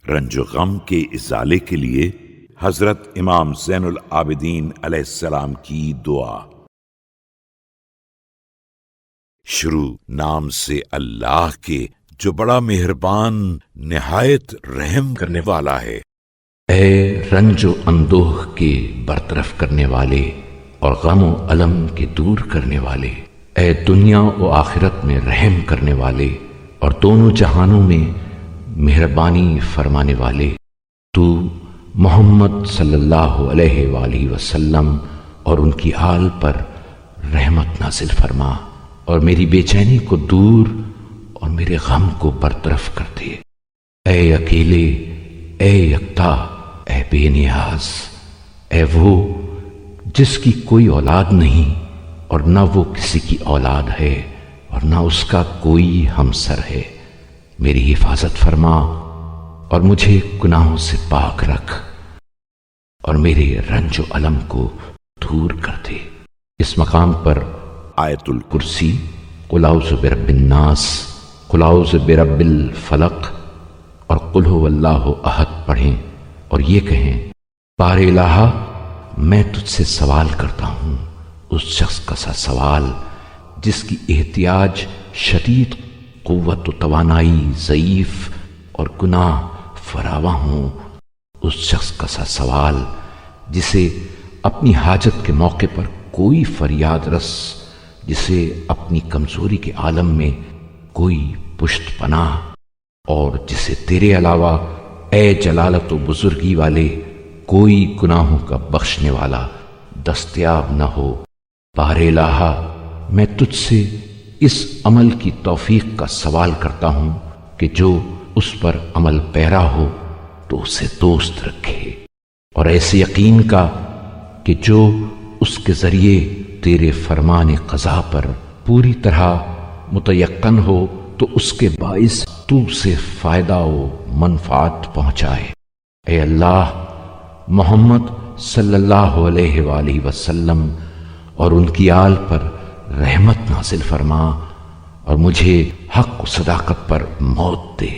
رنج و غم کے ازالے کے لیے حضرت امام زین العابدین علیہ السلام کی دعا۔ شروع نام سے اللہ کے جو بڑا مہربان نہایت رحم کرنے والا ہے۔ اے رنج و اندوہ کے برطرف کرنے والے اور غم و الم کے دور کرنے والے، اے دنیا و آخرت میں رحم کرنے والے اور دونوں جہانوں میں مہربانی فرمانے والے، تو محمد صلی اللہ علیہ وآلہ وسلم اور ان کی آل پر رحمت نازل فرما اور میری بے چینی کو دور اور میرے غم کو برطرف کر دے۔ اے اکیلے، اے یکتا، اے بے نیاز، اے وہ جس کی کوئی اولاد نہیں اور نہ وہ کسی کی اولاد ہے اور نہ اس کا کوئی ہمسر ہے، میری حفاظت فرما اور مجھے گناہوں سے پاک رکھ اور میرے رنج و الم کو دور کر دے۔ اس مقام پر آیت کرسی، قل اعوذ برب الناس، قل اعوذ برب الفلق اور قل هو اللہ احد پڑھیں اور یہ کہیں، بار الہ میں تجھ سے سوال کرتا ہوں، اس شخص کا سا سوال جس کی احتیاج شدید قوت و توانائی ضعیف اور گناہ فراواں ہوں، اس شخص کا سا سوال جسے اپنی حاجت کے موقع پر کوئی فریاد رس، جسے اپنی کمزوری کے عالم میں کوئی پشت پناہ اور جسے تیرے علاوہ اے جلالت و بزرگی والے کوئی گناہوں کا بخشنے والا دستیاب نہ ہو، بار الہ میں تجھ سے اس عمل کی توفیق کا سوال کرتا ہوں کہ جو اس پر عمل پیرا ہو تو اسے دوست رکھے، اور ایسے یقین کا کہ جو اس کے ذریعے تیرے فرمان قضا پر پوری طرح متیقن ہو تو اس کے باعث تو سے فائدہ و منفعت پہنچائے۔ اے اللہ، محمد صلی اللہ علیہ وآلہ وسلم اور ان کی آل پر رحمت نازل فرما اور مجھے حق و صداقت پر موت دے۔